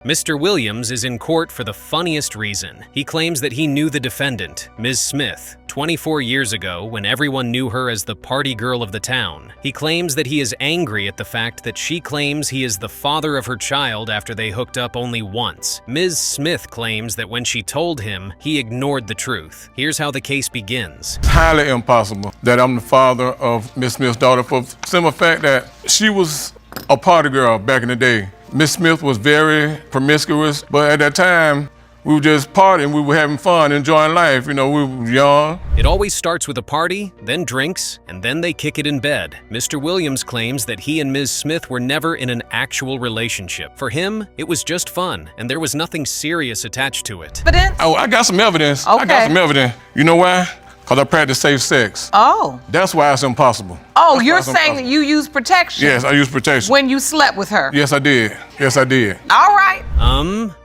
Mr. Williams is in court for the funniest reason. He claims that he knew the defendant, Ms. Smith, 24 years ago when everyone knew her as the party girl of the town. He claims that he is angry at the fact that she claims he is the father of her child after they hooked up only once. Ms. Smith claims that when she told him, he ignored the truth. Here's how the case begins. It's highly impossible that I'm the father of Ms. Smith's daughter for the simple fact that she was a party girl back in the day. Miss Smith was very promiscuous, but at that time, we were just partying, we were having fun, enjoying life. You know, we were young. It always starts with a party, then drinks, and then they kick it in bed. Mr. Williams claims that he and Ms. Smith were never in an actual relationship. For him, it was just fun, and there was nothing serious attached to it. Oh, I got some evidence. Okay. I got some evidence. You know why? Because I practice safe sex. Oh. That's why it's impossible. Oh, That's you're why it's saying impossible. that you used protection? Yes, I use protection. When you slept with her? Yes, I did. Yes, I did. All right.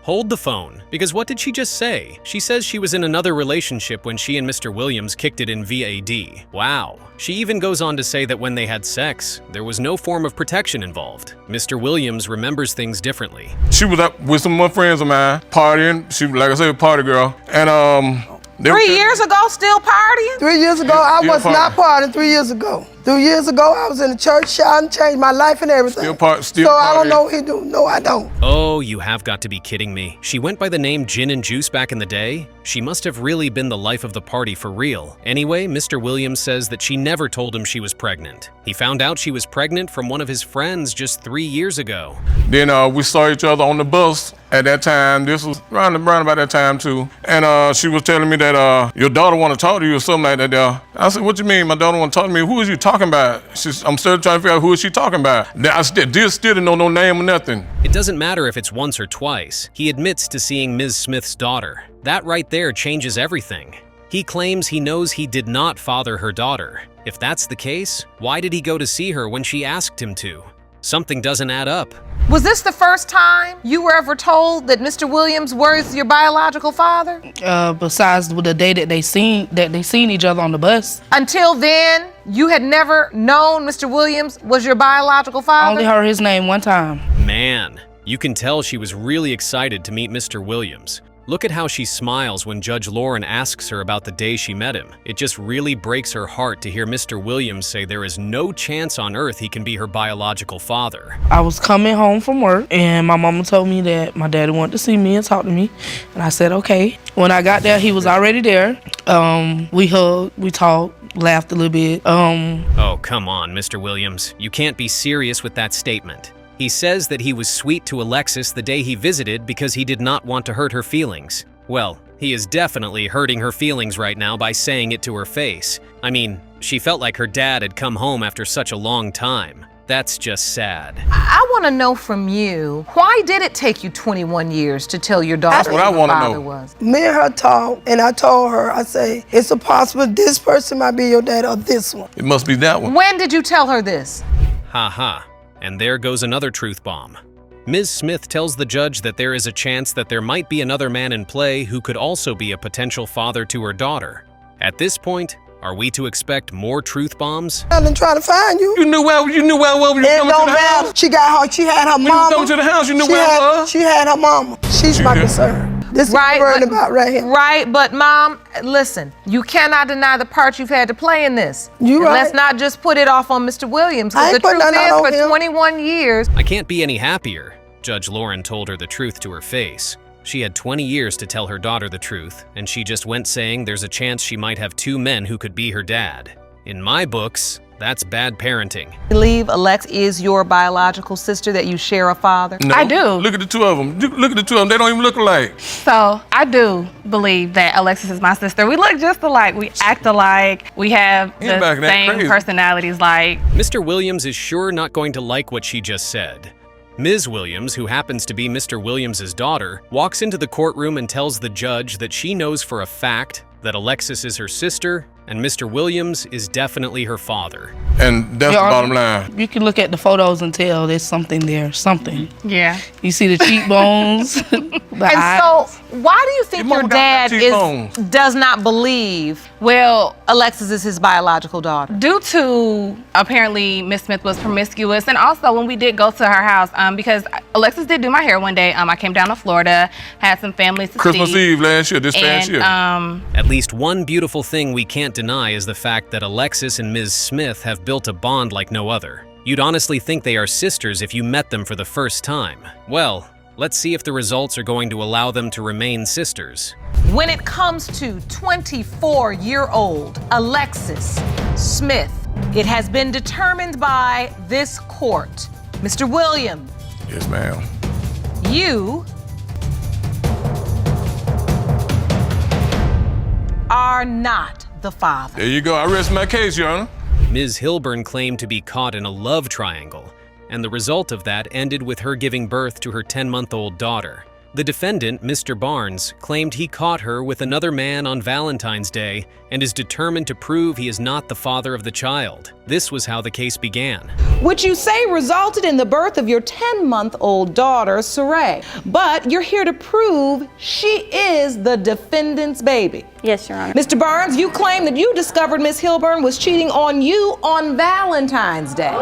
Hold the phone. Because what did she just say? She says she was in another relationship when she and Mr. Williams kicked it in VAD. Wow. She even goes on to say that when they had sex, there was no form of protection involved. Mr. Williams remembers things differently. She was up with some of my friends of mine, partying. She, like I said, a party girl. And, 3 years ago, still partying? 3 years ago, I was not partying 3 years ago. 3 years ago, I was in the church shouting, changed my life and everything. Still so I don't partying. know what he do. No, I don't. Oh, you have got to be kidding me. She went by the name Gin and Juice back in the day? She must have really been the life of the party for real. Anyway, Mr. Williams says that she never told him she was pregnant. He found out she was pregnant from one of his friends just 3 years ago. Then we saw each other on the bus at that time. This was around about that time too. And she was telling me that your daughter want to talk to you or something like that. I said, what you mean my daughter want to talk to me? Who is you talking about? I'm still trying to figure out who is she talking about. I still didn't know no name or nothing. It doesn't matter if it's once or twice. He admits to seeing Ms. Smith's daughter. That right there changes everything. He claims he knows he did not father her daughter. If that's the case, why did he go to see her when she asked him to? Something doesn't add up. Was this the first time you were ever told that Mr. Williams was your biological father? Besides the day that they seen each other on the bus. Until then, you had never known Mr. Williams was your biological father? I only heard his name one time. Man, you can tell she was really excited to meet Mr. Williams. Look at how she smiles when Judge Lauren asks her about the day she met him. It just really breaks her heart to hear Mr. Williams say there is no chance on earth he can be her biological father. I was coming home from work and my mama told me that my daddy wanted to see me and talk to me. And I said, okay. When I got there, he was already there. We hugged, we talked, laughed a little bit. Oh, come on, Mr. Williams. You can't be serious with that statement. He says that he was sweet to Alexis the day he visited because he did not want to hurt her feelings. Well, he is definitely hurting her feelings right now by saying it to her face. I mean, she felt like her dad had come home after such a long time. That's just sad. I want to know from you, why did it take you 21 years to tell your daughter That's what I who want your to father know. was? Me and her talked, and I told her, I say, it's a possible this person might be your dad or this one. It must be that one. When did you tell her this? Ha ha. And there goes another truth bomb. Ms. Smith tells the judge that there is a chance that there might be another man in play who could also be a potential father to her daughter. At this point, are we to expect more truth bombs? I've been trying to find you. You knew well when you were coming It to don't the matter. house. She had her When you mama. was coming to the house, you knew She where had- I was. She had her mama. She's my concern. This is Right, what I'm worried but- about right here. Right, but Mom, listen, you cannot deny the part you've had to play in this. You And right. Let's not just put it off on Mr. Williams, I because the ain't putting truth nothing is, on for him. 21 years, I can't be any happier. Judge Lauren told her the truth to her face. She had 20 years to tell her daughter the truth, and she just went saying there's a chance she might have two men who could be her dad. In my books, that's bad parenting. believe Alex is your biological sister, that you share a father? No. I do. Look at the two of them. Look at the two of them. They don't even look alike. So I do believe that Alexis is my sister. We look just alike. We act alike. We have You're back the that same crazy. personalities. Like, Mr. Williams is sure not going to like what she just said. Ms. Williams, who happens to be Mr. Williams' daughter, walks into the courtroom and tells the judge that she knows for a fact that Alexis is her sister and Mr. Williams is definitely her father. And that's the bottom line. You can look at the photos and tell there's something there, something. yeah. You see the cheekbones, the And eyes. so, why do you think Your your mama got dad cheekbones. does not believe Well, Alexis is his biological daughter. due to apparently Miss Smith was promiscuous, and also when we did go to her house, because Alexis did do my hair one day. I came down to Florida, had some family to Christmas see, Eve last year, this past year. At least one beautiful thing we can't deny is the fact that Alexis and Ms. Smith have built a bond like no other. You'd honestly think they are sisters if you met them for the first time. Well, let's see if the results are going to allow them to remain sisters. When it comes to 24-year-old Alexis Smith, it has been determined by this court. Mr. Williams, Yes, ma'am. you are not the father. There you go. I rest my case, Your Honor. Ms. Hilburn claimed to be caught in a love triangle, and the result of that ended with her giving birth to her 10-month-old daughter. The defendant, Mr. Barnes, claimed he caught her with another man on Valentine's Day and is determined to prove he is not the father of the child. This was how the case began. Which you say resulted in the birth of your 10-month-old daughter, Saray. But you're here to prove she is the defendant's baby. Yes, Your Honor. Mr. Barnes, you claim that you discovered Miss Hilburn was cheating on you on Valentine's Day.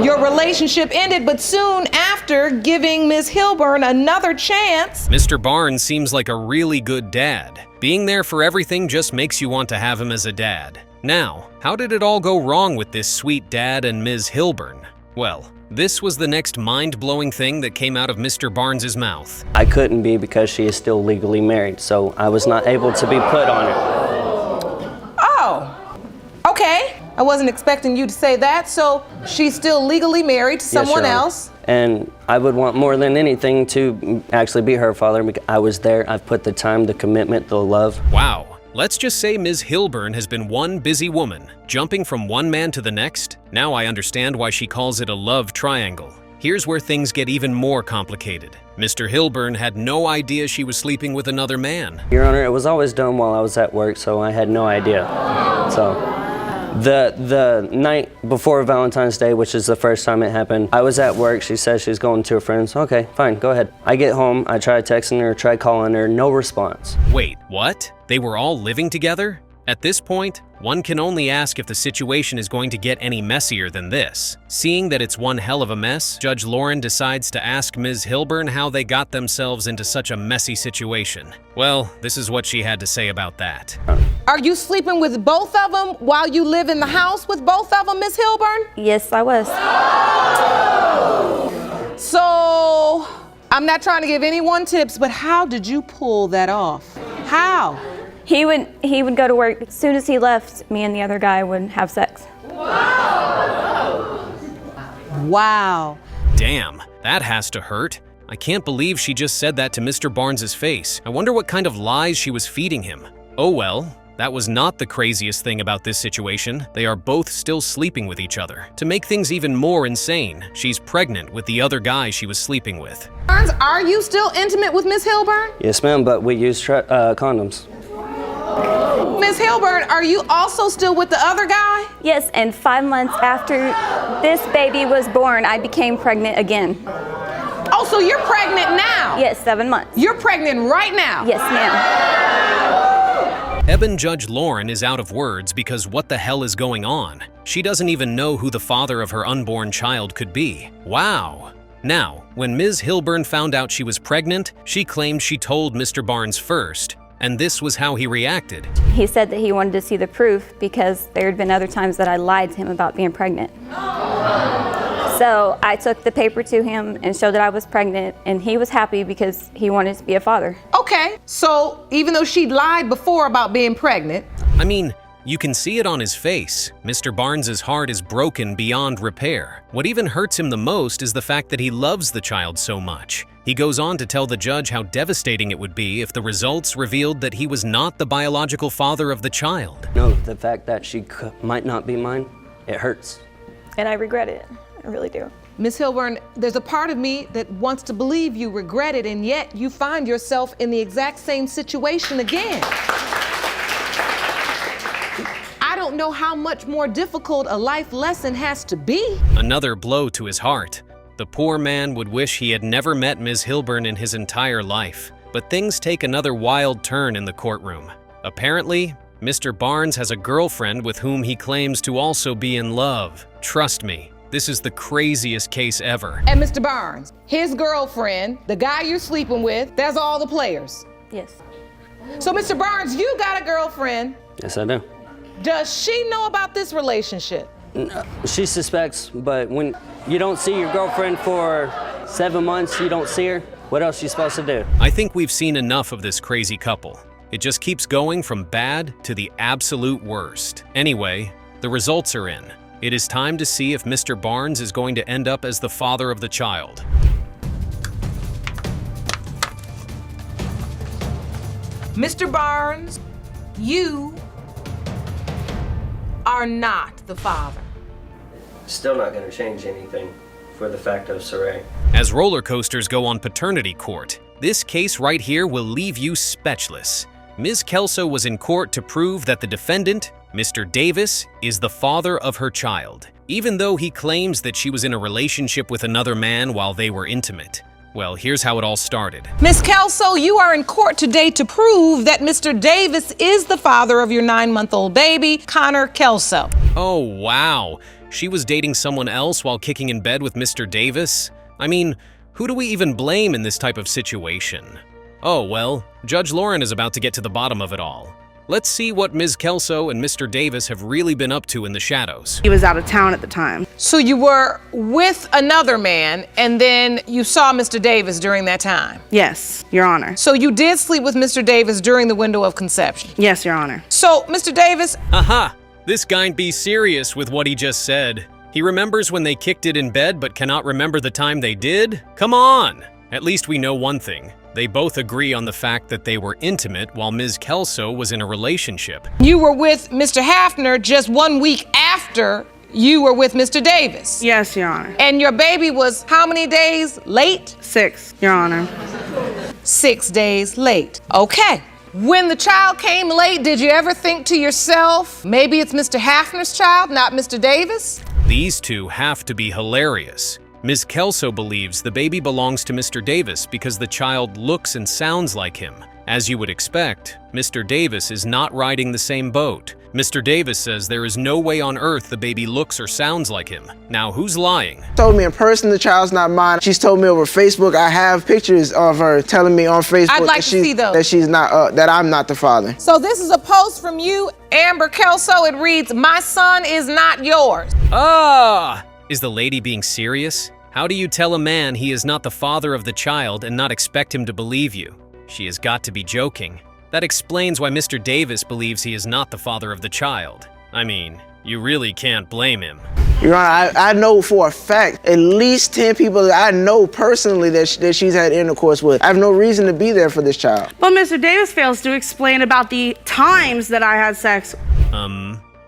Your relationship ended, but soon after giving Miss Hilburn another chance. Mr. Barnes seems like a really good dad. Being there for everything just makes you want to have him as a dad. Now, how did it all go wrong with this sweet dad and Ms. Hilburn? Well, this was the next mind-blowing thing that came out of Mr. Barnes's mouth. I couldn't be because she is still legally married, so I was not able to be put on her. Oh, okay. I wasn't expecting you to say that, so she's still legally married to someone Your Honor. else. And I would want more than anything to actually be her father. Because I was there, I've put the time, the commitment, the love. Wow. Let's just say Ms. Hilburn has been one busy woman, jumping from one man to the next. Now I understand why she calls it a love triangle. Here's where things get even more complicated. Mr. Hilburn had no idea she was sleeping with another man. Your Honor, it was always done while I was at work, so I had no idea. So the night before Valentine's Day, which is the first time it happened, I was at work. She said she was going to her friends. Okay, fine, go ahead. I get home, I try texting her, try calling her, no response. Wait, what? They were all living together? At this point, one can only ask if the situation is going to get any messier than this. Seeing that it's one hell of a mess, Judge Lauren decides to ask Ms. Hilburn how they got themselves into such a messy situation. Well, this is what she had to say about that. Are you sleeping with both of them while you live in the house with both of them, Miss Hilburn? Yes, I was. So, I'm not trying to give anyone tips, but how did you pull that off? How? He would go to work. As soon as he left, me and the other guy would have sex. Wow. Damn, that has to hurt. I can't believe she just said that to Mr. Barnes's face. I wonder what kind of lies she was feeding him. Oh well, that was not the craziest thing about this situation. They are both still sleeping with each other. To make things even more insane, she's pregnant with the other guy she was sleeping with. Barnes, are you still intimate with Miss Hilburn? Yes, ma'am, but we use condoms. Miss Hilburn, are you also still with the other guy? Yes, and 5 months after this baby was born, I became pregnant again. Oh, so you're pregnant now? Yes, 7 months. You're pregnant right now? Yes, ma'am. Eben Judge Lauren is out of words because what the hell is going on? She doesn't even know who the father of her unborn child could be. Wow. Now, when Ms. Hilburn found out she was pregnant, she claimed she told Mr. Barnes first, and this was how he reacted. He said that he wanted to see the proof because there had been other times that I lied to him about being pregnant. So I took the paper to him and showed that I was pregnant, and he was happy because he wanted to be a father. Okay, so even though she lied before about being pregnant. I mean, you can see it on his face. Mr. Barnes's heart is broken beyond repair. What even hurts him the most is the fact that he loves the child so much. He goes on to tell the judge how devastating it would be if the results revealed that he was not the biological father of the child. No, the fact that she might not be mine, it hurts. And I regret it. I really do. Miss Hilburn, there's a part of me that wants to believe you regret it, and yet you find yourself in the exact same situation again. I don't know how much more difficult a life lesson has to be. Another blow to his heart. The poor man would wish he had never met Ms. Hilburn in his entire life. But things take another wild turn in the courtroom. Apparently, Mr. Barnes has a girlfriend with whom he claims to also be in love. Trust me, this is the craziest case ever. And Mr. Barnes, his girlfriend, the guy you're sleeping with, that's all the players. Yes. So, Mr. Barnes, you got a girlfriend. Yes, I do. Does she know about this relationship? She suspects, but when you don't see your girlfriend for 7 months, you don't see her, what else are you supposed to do? I think we've seen enough of this crazy couple. It just keeps going from bad to the absolute worst. Anyway, the results are in. It is time to see if Mr. Barnes is going to end up as the father of the child. Mr. Barnes, you are not the father. Still not going to change anything for the fact of Saray. As roller coasters go on paternity court, this case right here will leave you speechless. Ms. Kelso was in court to prove that the defendant, Mr. Davis, is the father of her child, even though he claims that she was in a relationship with another man while they were intimate. Well, here's how it all started. Miss Kelso, you are in court today to prove that Mr. Davis is the father of your 9-month-old baby, Connor Kelso. Oh, wow. She was dating someone else while kicking in bed with Mr. Davis? I mean, who do we even blame in this type of situation? Oh, well, Judge Lauren is about to get to the bottom of it all. Let's see what Ms. Kelso and Mr. Davis have really been up to in the shadows. He was out of town at the time. So you were with another man, and then you saw Mr. Davis during that time? Yes, Your Honor. So you did sleep with Mr. Davis during the window of conception? Yes, Your Honor. So, Mr. Davis... Aha! This guy'd be serious with what he just said. He remembers when they kicked it in bed but cannot remember the time they did? Come on! At least we know one thing. They both agree on the fact that they were intimate while Ms. Kelso was in a relationship. You were with Mr. Hafner just 1 week after you were with Mr. Davis? Yes, Your Honor. And your baby was how many days late? 6, Your Honor. 6 days late. Okay. When the child came late, did you ever think to yourself, maybe it's Mr. Hafner's child, not Mr. Davis? These two have to be hilarious. Ms. Kelso believes the baby belongs to Mr. Davis because the child looks and sounds like him. As you would expect, Mr. Davis is not riding the same boat. Mr. Davis says there is no way on earth the baby looks or sounds like him. Now, who's lying? Told me in person the child's not mine. She's told me over Facebook. I have pictures of her telling me on Facebook I'd like to see those. that she's not, that I'm not the father. So this is a post from you, Amber Kelso. It reads, "My son is not yours." Ah! Is the lady being serious? How do you tell a man he is not the father of the child and not expect him to believe you? She has got to be joking. That explains why Mr. Davis believes he is not the father of the child. I mean, you really can't blame him. Your Honor, I know for a fact at least 10 people that I know personally that she's had intercourse with. I have no reason to be there for this child. But Mr. Davis fails to explain about the times that I had sex.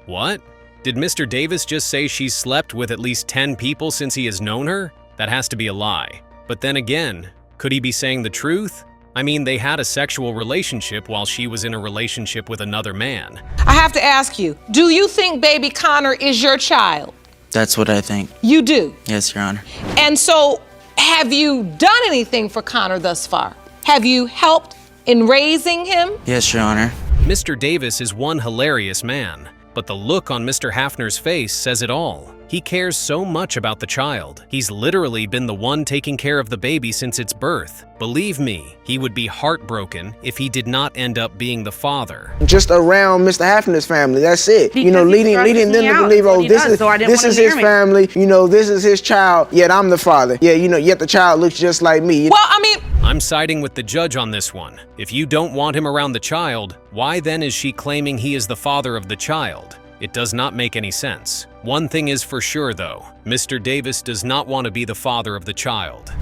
What? Did Mr. Davis just say she's slept with at least 10 people since he has known her? That has to be a lie. But then again, could he be saying the truth? I mean, they had a sexual relationship while she was in a relationship with another man. I have to ask you, do you think baby Connor is your child? That's what I think. You do? Yes, Your Honor. And so, have you done anything for Connor thus far? Have you helped in raising him? Yes, Your Honor. Mr. Davis is one hilarious man, but the look on Mr. Hafner's face says it all. He cares so much about the child. He's literally been the one taking care of the baby since its birth. Believe me, he would be heartbroken if he did not end up being the father. Just around Mr. Hafner's family, that's it. Because you know, he leading them to believe, oh, this is his family, you know, this is his child, yet I'm the father. Yeah, you know, yet the child looks just like me. Well, I mean, I'm siding with the judge on this one. If you don't want him around the child, why then is she claiming he is the father of the child? It does not make any sense. One thing is for sure though, Mr. Davis does not want to be the father of the child.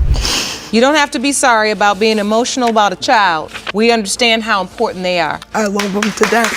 you don't have to be sorry about being emotional about a child. We understand how important they are. I love them to death.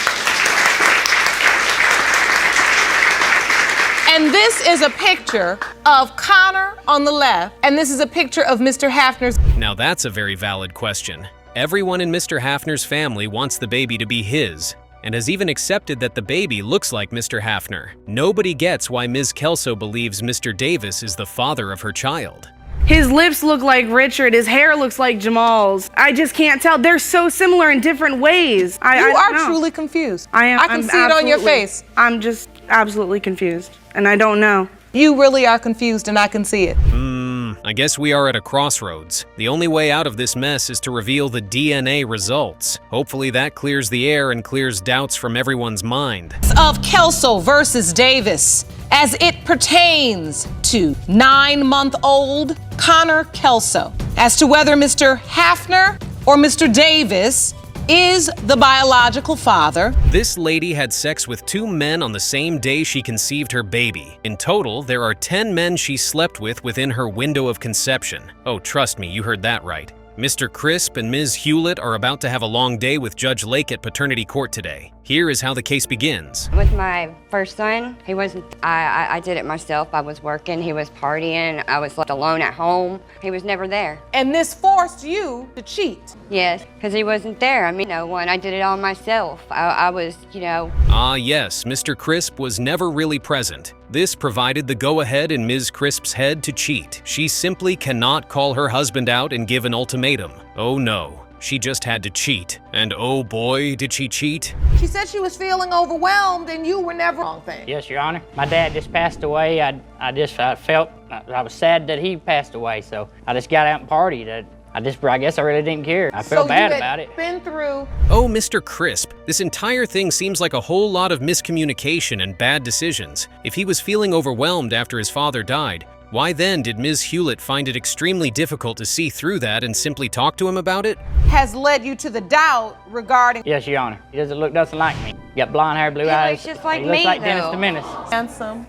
And this is a picture of Connor on the left, and this is a picture of Mr. Hafner's. Now that's a very valid question. Everyone in Mr. Hafner's family wants the baby to be his, and has even accepted that the baby looks like Mr. Hafner. Nobody gets why Ms. Kelso believes Mr. Davis is the father of her child. His lips look like Richard. His hair looks like Jamal's. I just can't tell. They're so similar in different ways. You are truly confused. I can see it on your face. I'm just absolutely confused, and I don't know. You really are confused, and I can see it. I guess we are at a crossroads. The only way out of this mess is to reveal the DNA results. Hopefully that clears the air and clears doubts from everyone's mind. Of Kelso versus Davis, as it pertains to 9-month-old Connor Kelso, as to whether Mr. Hafner or Mr. Davis is the biological father. This lady had sex with 2 men on the same day she conceived her baby. In total, there are 10 men she slept with within her window of conception. Oh, trust me, you heard that right. Mr. Crisp and Ms. Hewlett are about to have a long day with Judge Lake at Paternity Court today. Here is how the case begins. With my first son, he wasn't, I did it myself. I was working, he was partying, I was left alone at home. He was never there. And this forced you to cheat. Yes, because he wasn't there. I mean, no one, I did it all myself. I was, you know. Ah yes, Mr. Crisp was never really present. This provided the go-ahead in Ms. Crisp's head to cheat. She simply cannot call her husband out and give an ultimatum. Oh no. She just had to cheat. And oh boy, did she cheat. She said she was feeling overwhelmed and you were never wrong thing. Yes, Your Honor. My dad just passed away. I was sad that he passed away, so I just got out and partied. I guess I really didn't care. I felt bad about it. Been through. Oh, Mr. Crisp, this entire thing seems like a whole lot of miscommunication and bad decisions. If he was feeling overwhelmed after his father died, why then did Ms. Hewlett find it extremely difficult to see through that and simply talk to him about it? Has led you to the doubt regarding. Yes, Your Honor. He doesn't look nothing like me. Got blonde hair, blue eyes. He looks just like he looks me, like though. Dennis the Menace. Handsome.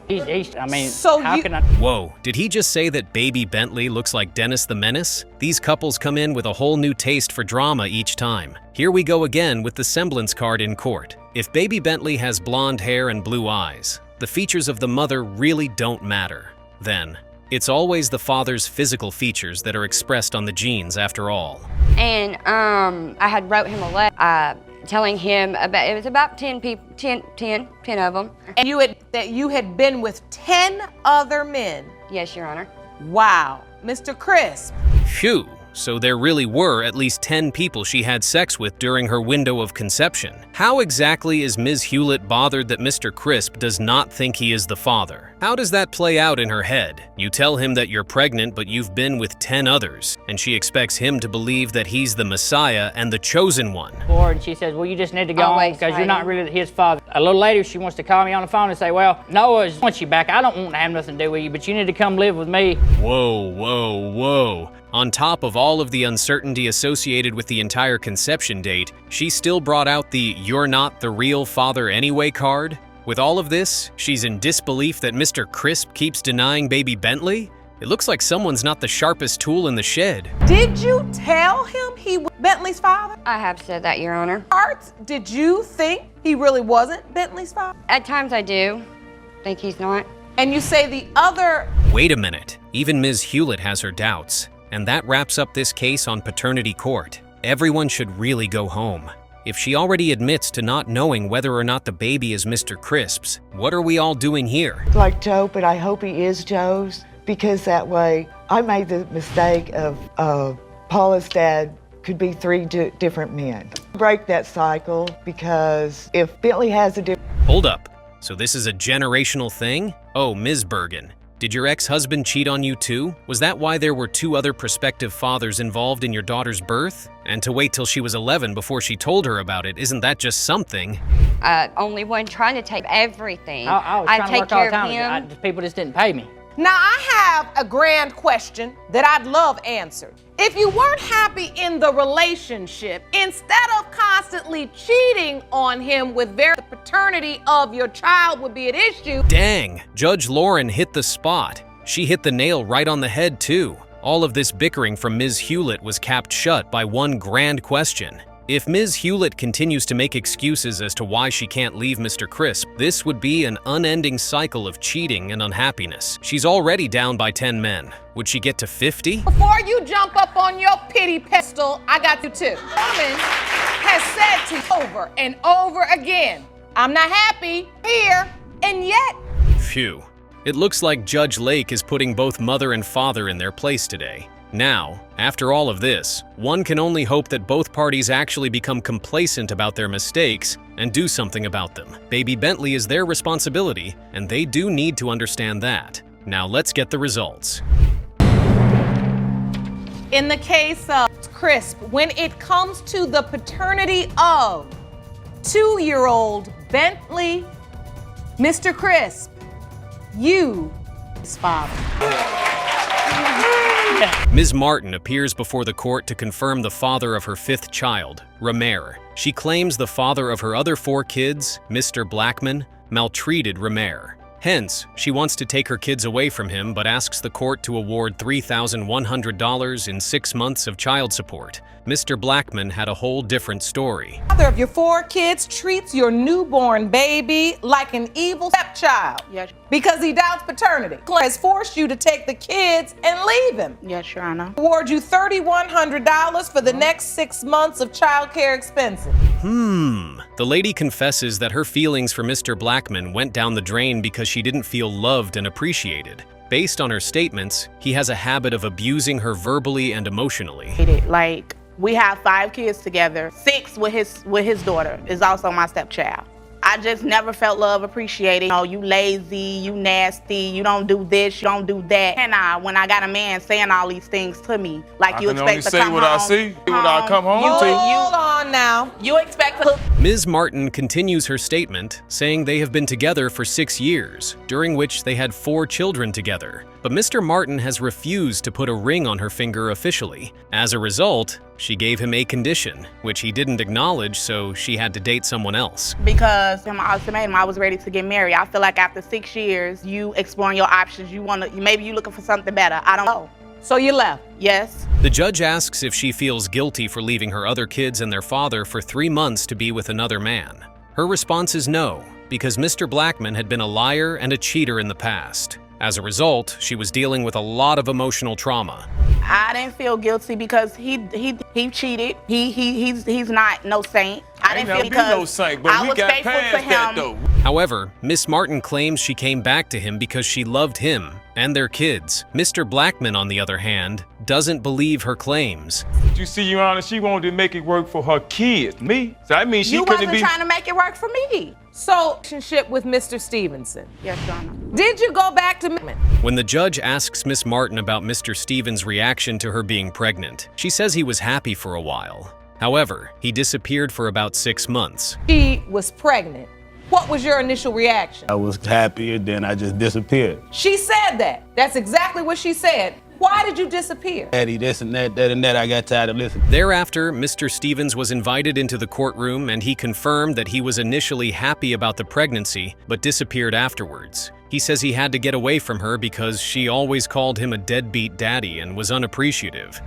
How can I? Whoa, did he just say that baby Bentley looks like Dennis the Menace? These couples come in with a whole new taste for drama each time. Here we go again with the semblance card in court. If baby Bentley has blonde hair and blue eyes, the features of the mother really don't matter. Then, it's always the father's physical features that are expressed on the genes after all. And I had wrote him a letter telling him about, it was about 10 people, 10 of them. And you had been with 10 other men. Yes, Your Honor. Wow. Mr. Crisp. Phew. So there really were at least 10 people she had sex with during her window of conception. How exactly is Ms. Hewlett bothered that Mr. Crisp does not think he is the father? How does that play out in her head? You tell him that you're pregnant, but you've been with 10 others, and she expects him to believe that he's the Messiah and the chosen one. And she says, well, you just need to go on because you're not really his father. A little later, she wants to call me on the phone and say, well, Noah wants you back. I don't want to have nothing to do with you, but you need to come live with me. Whoa, whoa, whoa. On top of all of the uncertainty associated with the entire conception date, she still brought out the "you're not the real father anyway" card. With all of this, she's in disbelief that Mr. Crisp keeps denying baby Bentley. It looks like someone's not the sharpest tool in the shed. Did you tell him he was Bentley's father? I have said that, Your Honor. Art, did you think he really wasn't Bentley's father? At times I do think he's not. And you say the other... Wait a minute. Even Ms. Hewlett has her doubts. And that wraps up this case on Paternity Court. Everyone should really go home. If she already admits to not knowing whether or not the baby is Mr. Crisp's, what are we all doing here? Like Joe, but I hope he is Joe's, because that way I made the mistake of Paula's dad could be 3 different men. Break that cycle, because if Bentley has a different... Hold up. So this is a generational thing? Oh, Ms. Bergen. Did your ex-husband cheat on you too? Was that why there were 2 other prospective fathers involved in your daughter's birth? And to wait till she was 11 before she told her about it, isn't that just something? Only one trying to take everything. I was trying to work all the time. People just didn't pay me. Now I have a grand question that I'd love answered. If you weren't happy in the relationship, instead of constantly cheating on him with the paternity of your child would be at issue. Dang, Judge Lauren hit the spot. She hit the nail right on the head too. All of this bickering from Ms. Hewlett was capped shut by one grand question. If Ms. Hewlett continues to make excuses as to why she can't leave Mr. Crisp, this would be an unending cycle of cheating and unhappiness. She's already down by 10 men. Would she get to 50? Before you jump up on your pity pedestal, I got you too. Woman has said to you over and over again, I'm not happy here, and yet. Phew. It looks like Judge Lake is putting both mother and father in their place today. Now, after all of this, one can only hope that both parties actually become complacent about their mistakes and do something about them. Baby Bentley is their responsibility, and they do need to understand that. Now let's get the results. In the case of Crisp, when it comes to the paternity of 2-year-old Bentley, Mr. Crisp, you, his father. Ms. Martin appears before the court to confirm the father of her 5th child, Romer. She claims the father of her other 4 kids, Mr. Blackman, maltreated Romer. Hence, she wants to take her kids away from him but asks the court to award $3,100 in 6 months of child support. Mr. Blackman had a whole different story. The father of your 4 kids treats your newborn baby like an evil stepchild. Yes. Because he doubts paternity. Has forced you to take the kids and leave him. Yes, Your Honor. Award you $3,100 for the next 6 months of child care expenses. The lady confesses that her feelings for Mr. Blackman went down the drain because she didn't feel loved and appreciated. Based on her statements, he has a habit of abusing her verbally and emotionally. Like, we have 5 kids together. 6 with his daughter is also my stepchild. I just never felt love appreciated. Oh, you lazy, you nasty, you don't do this, you don't do that. And when I got a man saying all these things to me, like you expect to come home. I can only say what I see, what I come home to. Hold on now. You expect to... Ms. Martin continues her statement, saying they have been together for 6 years, during which they had 4 children together. But Mr. Martin has refused to put a ring on her finger officially. As a result, she gave him a condition, which he didn't acknowledge, so she had to date someone else. Because in my ultimatum, I was ready to get married. I feel like after 6 years, you exploring your options, maybe you looking for something better. I don't know. So you left? Yes. The judge asks if she feels guilty for leaving her other kids and their father for 3 months to be with another man. Her response is no, because Mr. Blackman had been a liar and a cheater in the past. As a result, she was dealing with a lot of emotional trauma. I didn't feel guilty because he cheated. He's not no saint. I didn't feel because no saint, but I we was got faithful past to him. that though. However, Miss Martin claims she came back to him because she loved him and their kids. Mr. Blackman, on the other hand, doesn't believe her claims. You see, Your Honor, she wanted to make it work for her kids. Me? So that means she You couldn't wasn't be... trying to make it work for me. So, relationship with Mr. Stevenson. Yes, Your Honor. Did you go back to When the judge asks Miss Martin about Mr. Stevens' reaction to her being pregnant, she says he was happy for a while. However, he disappeared for about 6 months. She was pregnant. What was your initial reaction? I was happy and then I just disappeared. She said that. That's exactly what she said. Why did you disappear? Daddy, this and that, that and that, I got tired of listening. Thereafter, Mr. Stevens was invited into the courtroom and he confirmed that he was initially happy about the pregnancy, but disappeared afterwards. He says he had to get away from her because she always called him a deadbeat daddy and was unappreciative.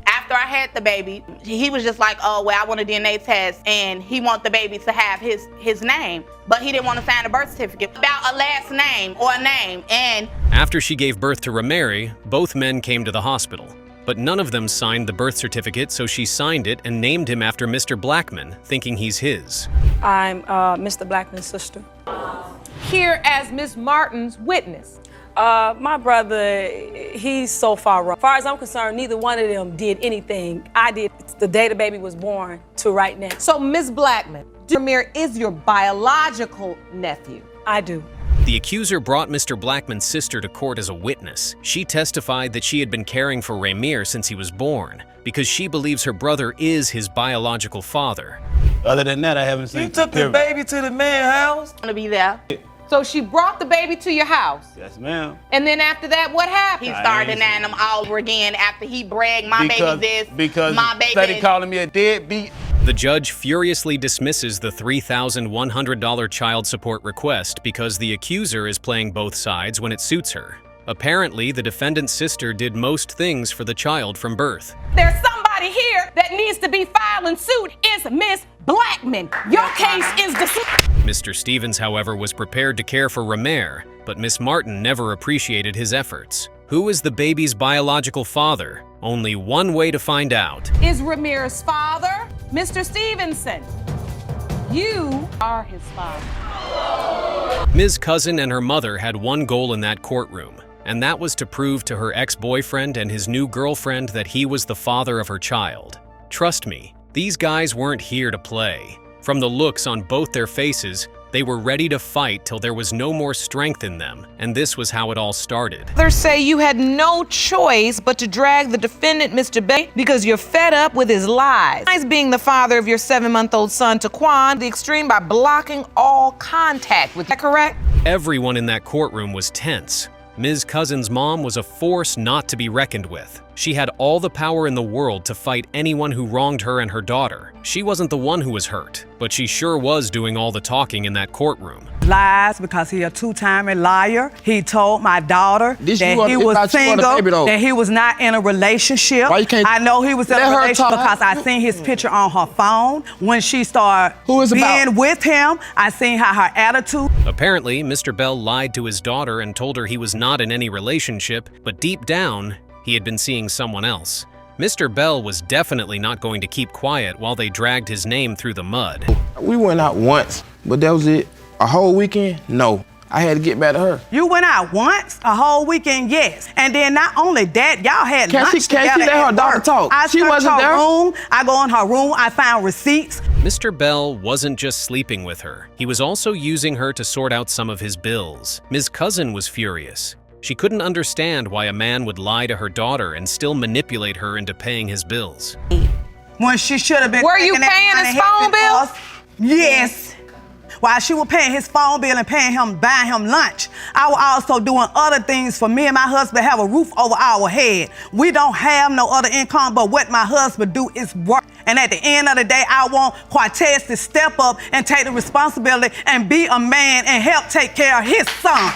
After I had the baby, he was just like, oh, well, I want a DNA test, and he want the baby to have his name, but he didn't want to sign a birth certificate about a last name or a name. And after she gave birth to Romer, both men came to the hospital, but none of them signed the birth certificate, so she signed it and named him after Mr. Blackman, thinking he's his. I'm Mr. Blackman's sister. Here as Miss Martin's witness. My brother, he's so far wrong. As far as I'm concerned, neither one of them did anything. I did the day the baby was born to right now. So, Ms. Blackman, Romer is your biological nephew? I do. The accuser brought Mr. Blackman's sister to court as a witness. She testified that she had been caring for Romer since he was born because she believes her brother is his biological father. Other than that, I haven't seen. You took the baby to the man's house? I'm gonna be there. So she brought the baby to your house? Yes, ma'am. And then after that, what happened? He started denying them all over again after he bragged, my baby's this, because my baby started calling me a deadbeat. The judge furiously dismisses the $3,100 child support request because the accuser is playing both sides when it suits her. Apparently, the defendant's sister did most things for the child from birth. There's somebody here that needs to be filing suit. It's Miss Blackman. Your case is dismissed. Mr. Stevens, however, was prepared to care for Romer, but Miss Martin never appreciated his efforts. Who is the baby's biological father? Only one way to find out. Is Romer's father Mr. Stevenson? You are his father. Ms. Cousin and her mother had one goal in that courtroom, and that was to prove to her ex-boyfriend and his new girlfriend that he was the father of her child. Trust me, these guys weren't here to play. From the looks on both their faces, they were ready to fight till there was no more strength in them, and this was how it all started. Others say you had no choice but to drag the defendant, Mr. Bell, because you're fed up with his lies. Lies being the father of your 7-month-old son, Taquan, the extreme by blocking all contact with. Is that correct? Everyone in that courtroom was tense. Ms. Cousin's mom was a force not to be reckoned with. She had all the power in the world to fight anyone who wronged her and her daughter. She wasn't the one who was hurt, but she sure was doing all the talking in that courtroom. Lies because he a two-time liar. He told my daughter that he was single, that he was not in a relationship. I know he was in a relationship because I seen his picture on her phone. When she started being with him, I seen her attitude. Apparently, Mr. Bell lied to his daughter and told her he was not in any relationship, but deep down, he had been seeing someone else. Mr. Bell was definitely not going to keep quiet while they dragged his name through the mud. We went out once, but that was it. A whole weekend? No. I had to get back to her. You went out once, a whole weekend, yes. And then not only that, y'all had lunch together. Can't she let her daughter talk? She wasn't there. Room. I go in her room, I found receipts. Mr. Bell wasn't just sleeping with her. He was also using her to sort out some of his bills. Ms. Cousin was furious. She couldn't understand why a man would lie to her daughter and still manipulate her into paying his bills. When she should have been. Were you paying his phone bill? Yes. While she was paying his phone bill and paying him, buying him lunch, I was also doing other things for me and my husband have a roof over our head. We don't have no other income, but what my husband do is work. And at the end of the day, I want Cortez to step up and take the responsibility and be a man and help take care of his son.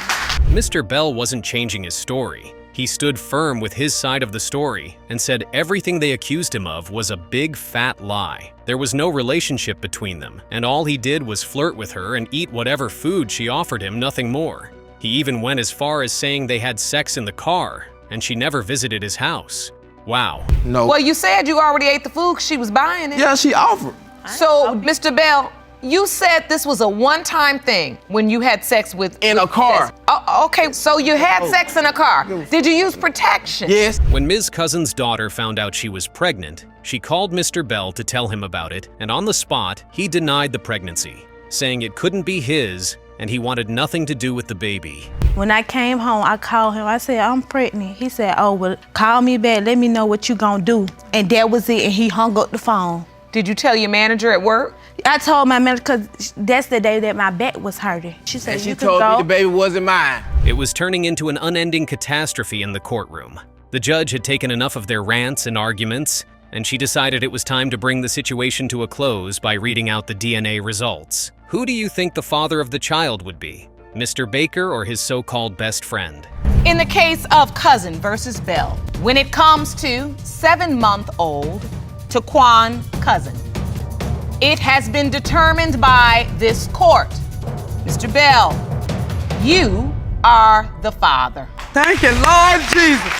Mr. Bell wasn't changing his story. He stood firm with his side of the story and said everything they accused him of was a big fat lie. There was no relationship between them, and all he did was flirt with her and eat whatever food she offered him, nothing more. He even went as far as saying they had sex in the car, and she never visited his house. Wow. No. Well, you said you already ate the food because she was buying it. Yeah, she offered. So, Mr. Bell, you said this was a one-time thing when you had sex with... In a car. Oh, okay, so you had sex in a car. Did you use protection? Yes. When Ms. Cousin's daughter found out she was pregnant, she called Mr. Bell to tell him about it, and on the spot, he denied the pregnancy, saying it couldn't be his, and he wanted nothing to do with the baby. When I came home, I called him. I said, I'm pregnant. He said, oh, well, call me back. Let me know what you gonna do. And that was it, and he hung up the phone. Did you tell your manager at work? I told my manager because that's the day that my back was hurting. She said, and she told me the baby wasn't mine. It was turning into an unending catastrophe in the courtroom. The judge had taken enough of their rants and arguments, and she decided it was time to bring the situation to a close by reading out the DNA results. Who do you think the father of the child would be? Mr. Baker or his so-called best friend? In the case of Cousin versus Bell, when it comes to 7-month-old Taquan Cousin, it has been determined by this court. Mr. Bell, you are the father. Thank you, Lord Jesus.